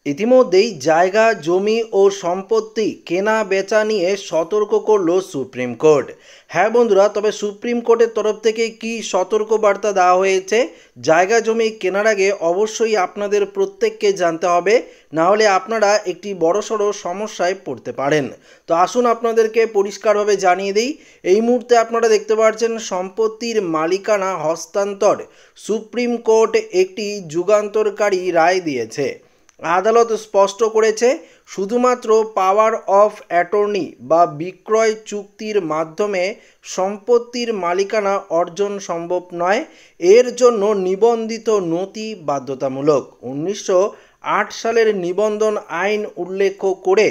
ইতিমধ্যেই জায়গা জমি ও সম্পত্তি কেনা বেচা নিয়ে সতর্ক করলো সুপ্রিম কোর্ট। হ্যাঁ বন্ধুরা, তবে সুপ্রিম কোর্টের তরফ থেকে কি সতর্ক বার্তা দেওয়া হয়েছে জায়গা জমি কেনার আগে অবশ্যই আপনাদের প্রত্যেককে জানতে হবে, না হলে আপনারা একটি বড়সড় সমস্যায় পড়তে পারেন। তো আসুন আপনাদেরকে পরিষ্কারভাবে জানিয়ে দিই। এই মুহূর্তে আপনারা দেখতে পাচ্ছেন সম্পত্তির মালিকানা হস্তান্তর সুপ্রিম কোর্ট একটি যুগান্তরকারী রায় দিয়েছে। আদালত স্পষ্ট করেছে শুধুমাত্র পাওয়ার অফ অ্যাটর্নি বা বিক্রয় চুক্তির মাধ্যমে সম্পত্তির মালিকানা অর্জন সম্ভব নয়, এর জন্য নিবন্ধিত নথি বাধ্যতামূলক। 1908 সালের নিবন্ধন আইন উল্লেখ করে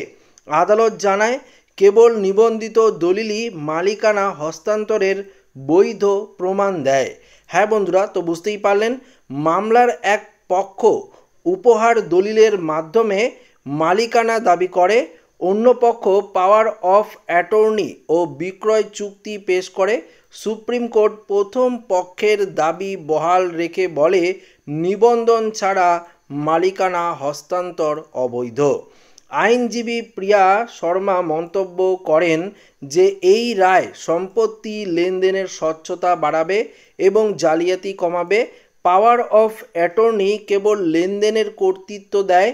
আদালত জানায় কেবল নিবন্ধিত দলিলই মালিকানা হস্তান্তরের বৈধ প্রমাণ দেয়। হ্যাঁ বন্ধুরা, তো বুঝতেই পারলেন, মামলার এক পক্ষ উপহার দলিলের মাধ্যমে মালিকানা দাবি করে, অন্য পক্ষ পাওয়ার অফ অ্যাটর্নি ও বিক্রয় চুক্তি পেশ করে। সুপ্রিম কোর্ট প্রথম পক্ষের দাবি বহাল রেখে বলে নিবন্ধন ছাড়া মালিকানা হস্তান্তর অবৈধ। আইনজীবী প্রিয়া শর্মা মন্তব্য করেন যে এই রায় সম্পত্তি লেনদেনের স্বচ্ছতা বাড়াবে এবং জালিয়াতি কমাবে। পাওয়ার অফ অ্যাটর্নি কেবল লেনদেনের কর্তৃত্ব দেয়,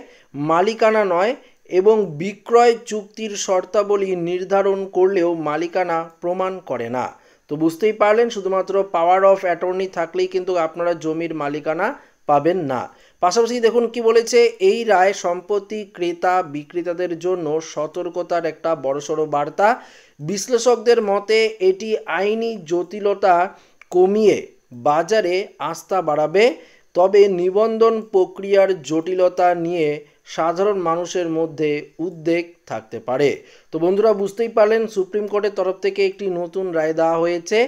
মালিকানা নয়, এবং বিক্রয় চুক্তির শর্তাবলী নির্ধারণ করলেও মালিকানা প্রমাণ করে না। তো বুঝতেই পারলেন, শুধুমাত্র পাওয়ার অফ অ্যাটর্নি থাকলেই কিন্তু আপনারা জমির মালিকানা পাবেন না। পাশাপাশি দেখুন কি বলেছে, এই রায় সম্পত্তি ক্রেতা বিক্রেতাদের জন্য সতর্কতার একটা বড়সড় বার্তা। বিশ্লেষকদের মতে এটি আইনি জটিলতা কমিয়ে বাজারে আস্থা বাড়াবে, তবে নিবন্ধন প্রক্রিয়ার জটিলতা নিয়ে সাধারণ মানুষের মধ্যে উদ্বেগ থাকতে পারে। তো বন্ধুরা, বুঝতেই পারলেন সুপ্রিম কোর্টের তরফ থেকে একটি নতুন রায় দেওয়া হয়েছে,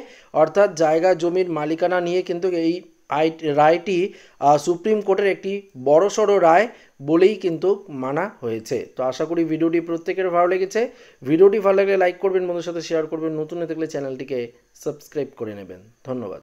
অর্থাৎ জায়গা জমির মালিকানা নিয়ে কিন্তু এই রায়টি সুপ্রিম কোর্টের একটি বড়সড় রায় বলেই কিন্তু মানা হয়েছে। তো আশা করি ভিডিওটি প্রত্যেকের ভালো লেগেছে। ভিডিওটি ভালো লাগলে লাইক করবেন, বন্ধুদের সাথে শেয়ার করবেন, নতুন হয়ে থাকলে চ্যানেলটিকে সাবস্ক্রাইব করে নেবেন। ধন্যবাদ।